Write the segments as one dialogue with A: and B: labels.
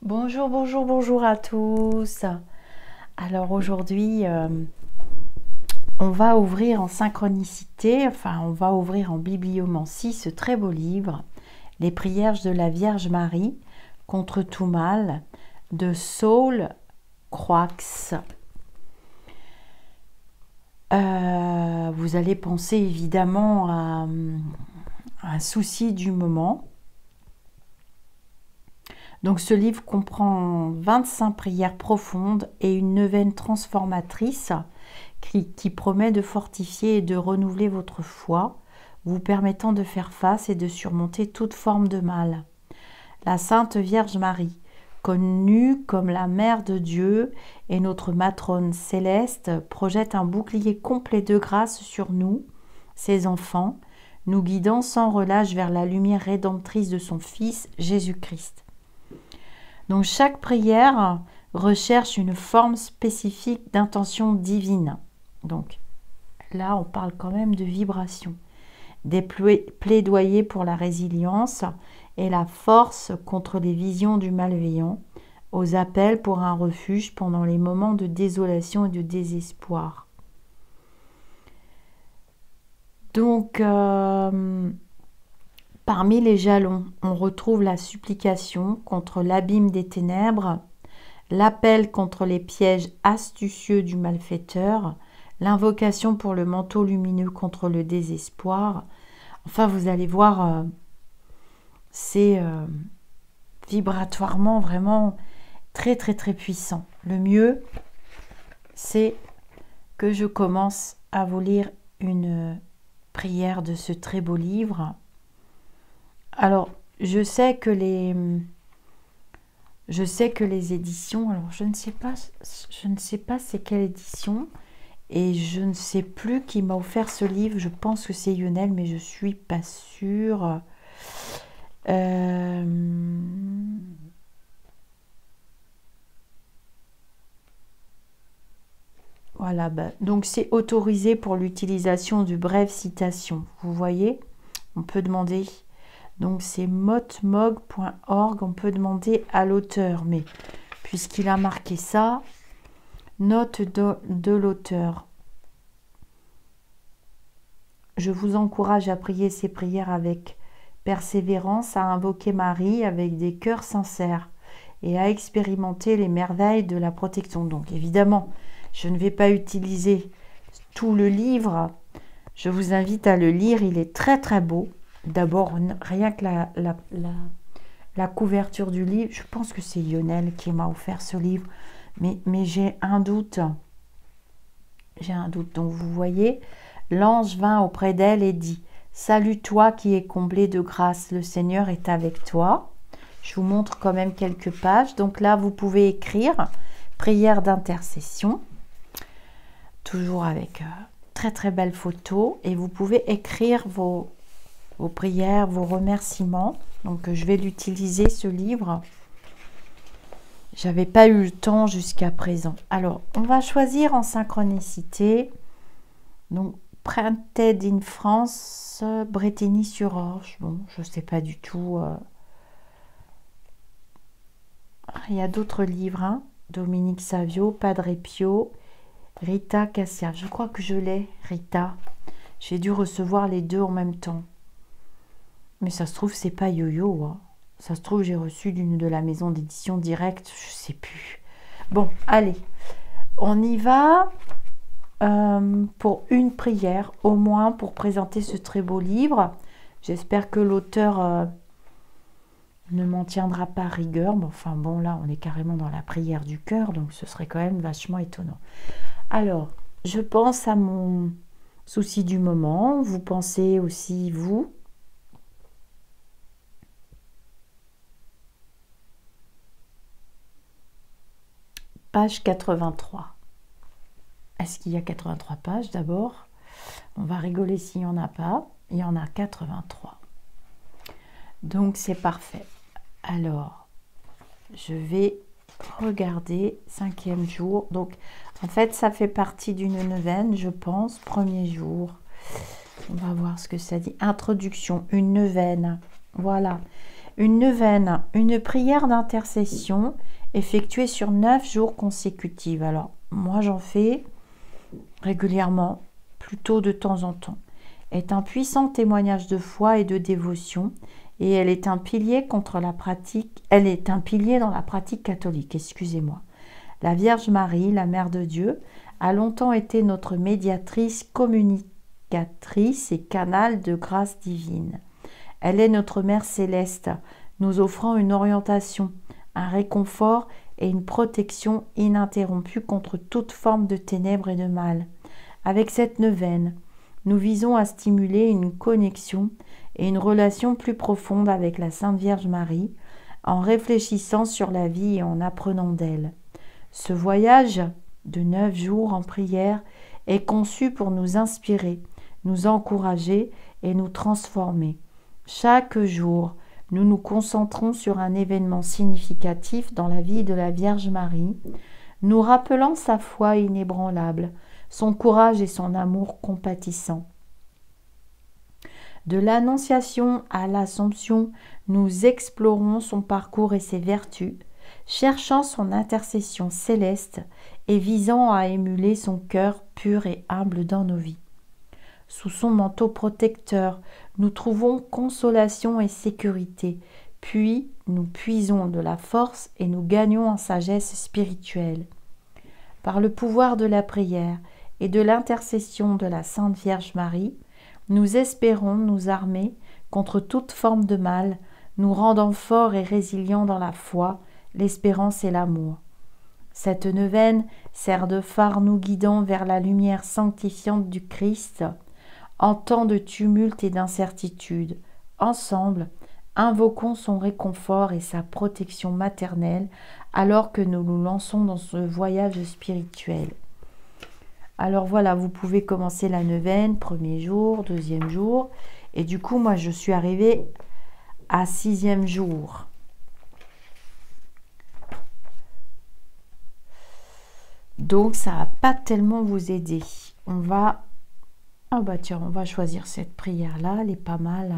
A: Bonjour, bonjour, bonjour à tous. Alors aujourd'hui, on va ouvrir en synchronicité, enfin on va ouvrir en bibliomancie ce très beau livre, Les prières de la Vierge Marie contre tout mal, de Saul Croix. Vous allez penser évidemment à un souci du moment. Donc ce livre comprend 25 prières profondes et une neuvaine transformatrice qui promet de fortifier et de renouveler votre foi, vous permettant de faire face et de surmonter toute forme de mal. La Sainte Vierge Marie, connue comme la Mère de Dieu et notre matrone céleste, projette un bouclier complet de grâce sur nous, ses enfants, nous guidant sans relâche vers la lumière rédemptrice de son Fils Jésus-Christ. Donc chaque prière recherche une forme spécifique d'intention divine. Donc là, on parle quand même de vibration. Des plaidoyers pour la résilience et la force contre les visions du malveillant, aux appels pour un refuge pendant les moments de désolation et de désespoir. Donc, parmi les jalons, on retrouve la supplication contre l'abîme des ténèbres, l'appel contre les pièges astucieux du malfaiteur, l'invocation pour le manteau lumineux contre le désespoir. Enfin, vous allez voir, c'est vibratoirement vraiment très très très puissant. Le mieux, c'est que je commence à vous lire une prière de ce très beau livre. Alors, je sais que les éditions, alors je ne sais pas c'est quelle édition, et je ne sais plus qui m'a offert ce livre. Je pense que c'est Lionel, mais je suis pas sûre. Voilà, donc c'est autorisé pour l'utilisation de brèves citations. Vous voyez, on peut demander. Donc c'est motmog.org, on peut demander à l'auteur, mais puisqu'il a marqué ça, note de l'auteur. Je vous encourage à prier ces prières avec persévérance, à invoquer Marie avec des cœurs sincères et à expérimenter les merveilles de la protection. Donc évidemment, je ne vais pas utiliser tout le livre. Je vous invite à le lire, il est très très beau. D'abord, rien que la couverture du livre, je pense que c'est Lionel qui m'a offert ce livre, mais j'ai un doute. J'ai un doute. Donc vous voyez, l'ange vint auprès d'elle et dit, « Salut toi qui es comblée de grâce, le Seigneur est avec toi. » Je vous montre quand même quelques pages. Donc là, vous pouvez écrire « Prière d'intercession », toujours avec très très belles photos. Et vous pouvez écrire vos prières, vos remerciements. Donc je vais l'utiliser, ce livre. J'avais pas eu le temps jusqu'à présent. Alors, on va choisir en synchronicité. Donc, Printed in France, Bretigny-sur-Orge. Bon, je sais pas du tout. Il y a d'autres livres, hein. Dominique Savio, Padre Pio, Rita Cassia. Je crois que je l'ai, Rita. J'ai dû recevoir les deux en même temps. Mais ça se trouve, c'est pas Yo-Yo. Hein. Ça se trouve, j'ai reçu d'une de la maison d'édition directe. Je sais plus. Bon, allez. On y va pour une prière, au moins, pour présenter ce très beau livre. J'espère que l'auteur ne m'en tiendra pas rigueur. Mais enfin, bon, là, on est carrément dans la prière du cœur. Donc, ce serait quand même vachement étonnant. Alors, je pense à mon souci du moment. Vous pensez aussi, vous. Page 83. Est-ce qu'il y a 83 pages d'abord? On va rigoler s'il n'y en a pas. Il y en a 83. Donc c'est parfait. Alors, je vais regarder 5e jour. Donc en fait, ça fait partie d'une neuvaine, je pense. Premier jour. On va voir ce que ça dit. Introduction, une neuvaine. Voilà. Une neuvaine, une prière d'intercession effectuée sur 9 jours consécutifs. Alors, moi j'en fais régulièrement, plutôt de temps en temps. Est un puissant témoignage de foi et de dévotion, et elle est un pilier contre la pratique. Elle est un pilier dans la pratique catholique. Excusez-moi. La Vierge Marie, la Mère de Dieu, a longtemps été notre médiatrice, communicatrice et canal de grâce divine. Elle est notre Mère céleste, nous offrant une orientation, un réconfort et une protection ininterrompue contre toute forme de ténèbres et de mal. Avec cette neuvaine, nous visons à stimuler une connexion et une relation plus profonde avec la Sainte Vierge Marie, en réfléchissant sur la vie et en apprenant d'elle. Ce voyage de 9 jours en prière est conçu pour nous inspirer, nous encourager et nous transformer. Chaque jour, nous nous concentrons sur un événement significatif dans la vie de la Vierge Marie, nous rappelant sa foi inébranlable, son courage et son amour compatissant. De l'Annonciation à l'Assomption, nous explorons son parcours et ses vertus, cherchant son intercession céleste et visant à émuler son cœur pur et humble dans nos vies. Sous son manteau protecteur, nous trouvons consolation et sécurité, puis nous puisons de la force et nous gagnons en sagesse spirituelle. Par le pouvoir de la prière et de l'intercession de la Sainte Vierge Marie, nous espérons nous armer contre toute forme de mal, nous rendant forts et résilients dans la foi, l'espérance et l'amour. Cette neuvaine sert de phare nous guidant vers la lumière sanctifiante du Christ, en temps de tumulte et d'incertitude. Ensemble, invoquons son réconfort et sa protection maternelle alors que nous nous lançons dans ce voyage spirituel. Alors voilà, vous pouvez commencer la neuvaine, premier jour, deuxième jour. Et du coup, moi, je suis arrivée à 6e jour. Donc, ça va pas tellement vous aider. On va... Ah bah tiens, on va choisir cette prière-là, elle est pas mal.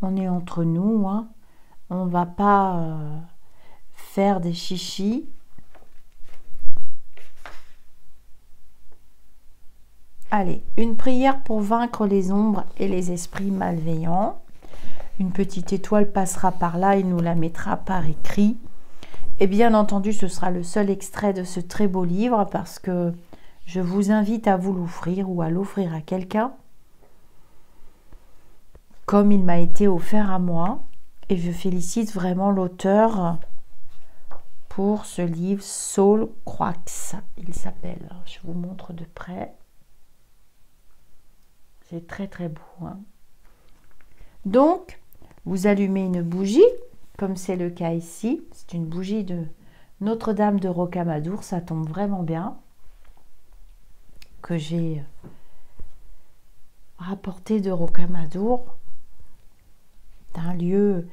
A: On est entre nous, hein. On va pas faire des chichis. Allez, une prière pour vaincre les ombres et les esprits malveillants. Une petite étoile passera par là, il nous la mettra par écrit. Et bien entendu, ce sera le seul extrait de ce très beau livre parce que je vous invite à vous l'offrir ou à l'offrir à quelqu'un, comme il m'a été offert à moi. Et je félicite vraiment l'auteur pour ce livre, Saul Croix, il s'appelle. Je vous montre de près. C'est très très beau, hein. Donc, vous allumez une bougie, comme c'est le cas ici. C'est une bougie de Notre-Dame de Rocamadour, ça tombe vraiment bien, que j'ai rapporté de Rocamadour, d'un lieu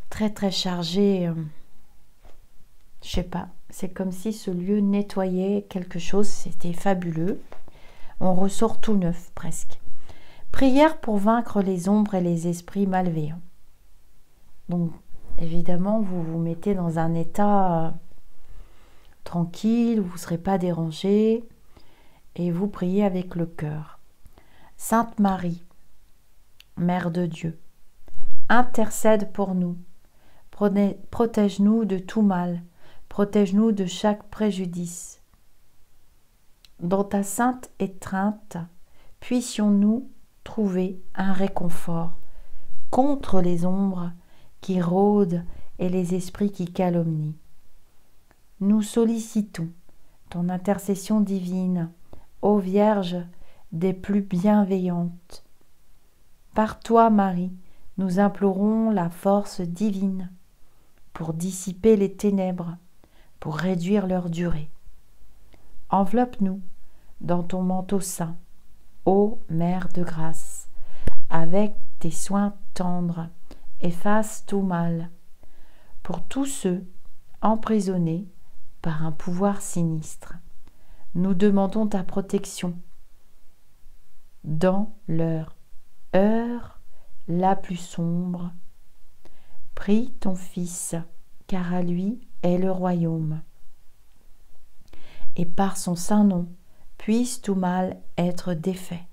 A: très très chargé. Je sais pas, c'est comme si ce lieu nettoyait quelque chose, c'était fabuleux. On ressort tout neuf presque. Prière pour vaincre les ombres et les esprits malveillants. Donc, évidemment, vous vous mettez dans un état tranquille, vous ne serez pas dérangé, et vous priez avec le cœur. Sainte Marie, Mère de Dieu, intercède pour nous. Protège-nous de tout mal, protège-nous de chaque préjudice. Dans ta sainte étreinte, puissions-nous trouver un réconfort contre les ombres qui rôdent et les esprits qui calomnient. Nous sollicitons ton intercession divine, ô Vierge des plus bienveillantes. Par toi, Marie, nous implorons la force divine pour dissiper les ténèbres, pour réduire leur durée. Enveloppe-nous dans ton manteau saint, ô Mère de grâce, avec tes soins tendres, efface tout mal. Pour tous ceux emprisonnés par un pouvoir sinistre, nous demandons ta protection dans leur heure la plus sombre. Prie ton Fils, car à lui est le royaume. Et par son saint nom, puisse tout mal être défait.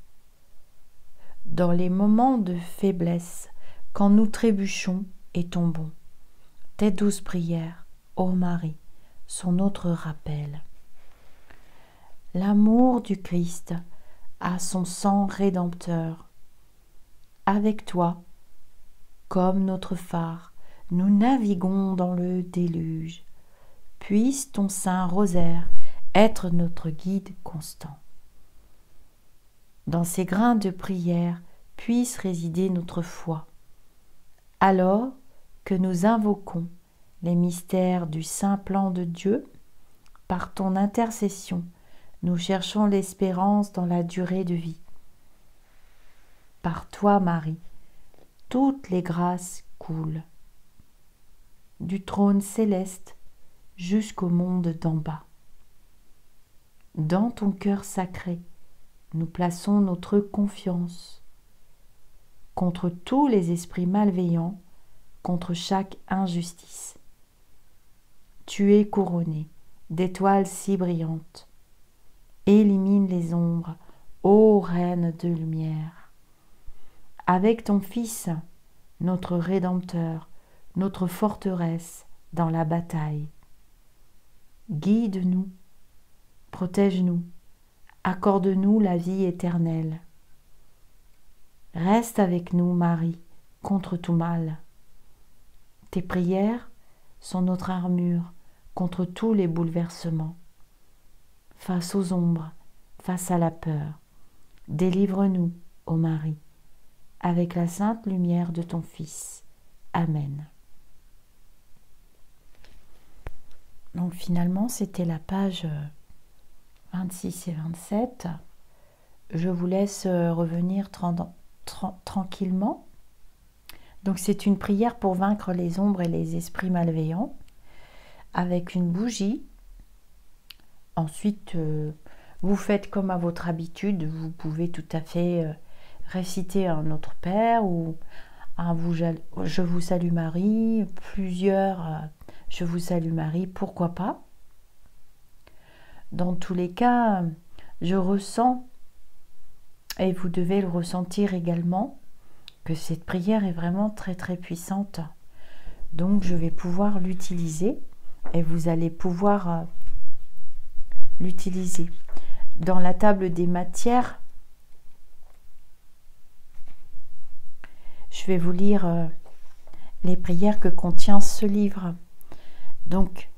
A: Dans les moments de faiblesse, quand nous trébuchons et tombons, tes douces prières, ô Marie, sont notre rappel. L'amour du Christ a son sang rédempteur. Avec toi, comme notre phare, nous naviguons dans le déluge. Puisse ton saint rosaire être notre guide constant. Dans ces grains de prière puisse résider notre foi. Alors que nous invoquons les mystères du saint plan de Dieu, par ton intercession, nous cherchons l'espérance dans la durée de vie. Par toi, Marie, toutes les grâces coulent, du trône céleste jusqu'au monde d'en bas. Dans ton cœur sacré, nous plaçons notre confiance contre tous les esprits malveillants, contre chaque injustice. Tu es couronnée d'étoiles si brillantes. Élimine les ombres, ô Reine de lumière. Avec ton Fils, notre Rédempteur, notre forteresse dans la bataille. Guide-nous, protège-nous, accorde-nous la vie éternelle. Reste avec nous, Marie, contre tout mal. Tes prières sont notre armure contre tous les bouleversements. Face aux ombres, face à la peur, délivre-nous, ô Marie, avec la sainte lumière de ton Fils. Amen. Donc finalement, c'était la page 26 et 27. Je vous laisse revenir tranquillement. Donc c'est une prière pour vaincre les ombres et les esprits malveillants avec une bougie. Ensuite, vous faites comme à votre habitude. Vous pouvez tout à fait réciter un Notre Père ou un Je vous salue Marie, plusieurs Je vous salue Marie, pourquoi pas. Dans tous les cas, je ressens, et vous devez le ressentir également, que cette prière est vraiment très très puissante. Donc je vais pouvoir l'utiliser et vous allez pouvoir l'utiliser. Dans la table des matières, je vais vous lire les prières que contient ce livre. Donc,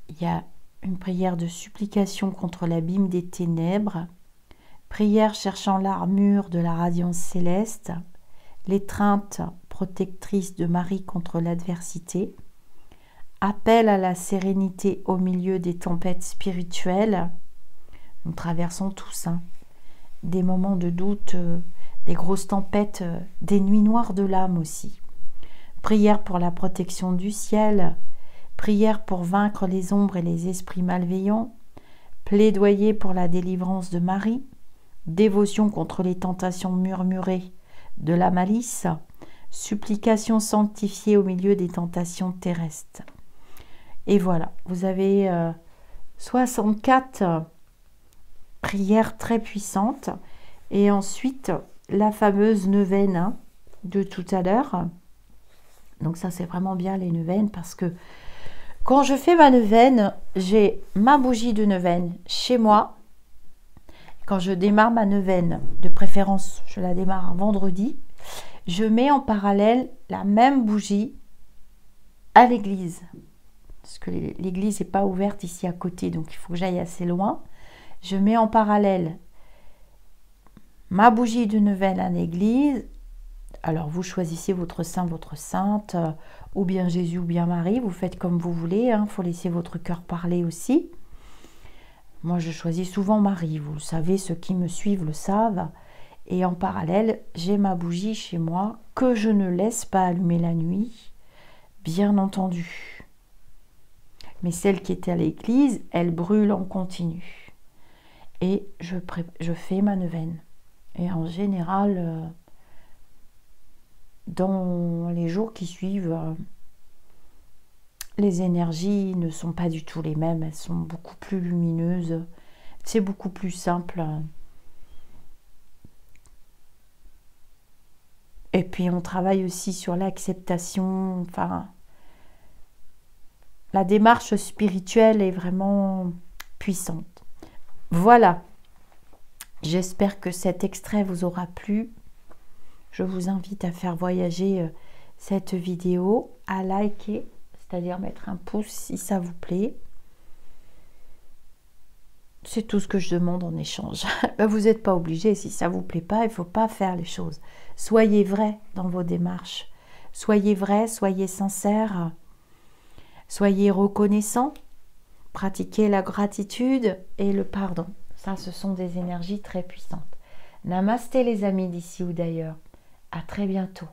A: il y a une prière de supplication contre l'abîme des ténèbres, prière cherchant l'armure de la radiance céleste, l'étreinte protectrice de Marie contre l'adversité, appel à la sérénité au milieu des tempêtes spirituelles. Nous traversons tous des moments de doute, des grosses tempêtes, des nuits noires de l'âme aussi. Prière pour la protection du ciel, prière pour vaincre les ombres et les esprits malveillants, plaidoyer pour la délivrance de Marie, dévotion contre les tentations murmurées de la malice, supplication sanctifiée au milieu des tentations terrestres. Et voilà, vous avez 64 prières très puissantes. Et ensuite, la fameuse neuvaine de tout à l'heure. Donc ça, c'est vraiment bien les neuvaines parce que quand je fais ma neuvaine, j'ai ma bougie de neuvaine chez moi. Quand je démarre ma neuvaine, de préférence, je la démarre un vendredi, je mets en parallèle la même bougie à l'église. Parce que l'église n'est pas ouverte ici à côté, donc il faut que j'aille assez loin. Je mets en parallèle ma bougie de neuvaine à l'église. Alors vous choisissez votre saint, votre sainte, ou bien Jésus ou bien Marie, vous faites comme vous voulez, il faut laisser votre cœur parler aussi. Moi je choisis souvent Marie, vous le savez, ceux qui me suivent le savent. Et en parallèle, j'ai ma bougie chez moi que je ne laisse pas allumer la nuit, bien entendu. Mais celle qui était à l'église, elle brûle en continu. Et je fais ma neuvaine. Et en général, dans les jours qui suivent, les énergies ne sont pas du tout les mêmes, elles sont beaucoup plus lumineuses, c'est beaucoup plus simple. Et puis on travaille aussi sur l'acceptation, enfin, la démarche spirituelle est vraiment puissante. Voilà, j'espère que cet extrait vous aura plu. Je vous invite à faire voyager cette vidéo, à liker, c'est-à-dire mettre un pouce si ça vous plaît. C'est tout ce que je demande en échange. Vous n'êtes pas obligé, si ça ne vous plaît pas, il ne faut pas faire les choses. Soyez vrai dans vos démarches. Soyez vrai, soyez sincère, soyez reconnaissant. Pratiquez la gratitude et le pardon. Ça, ce sont des énergies très puissantes. Namasté les amis d'ici ou d'ailleurs. À très bientôt.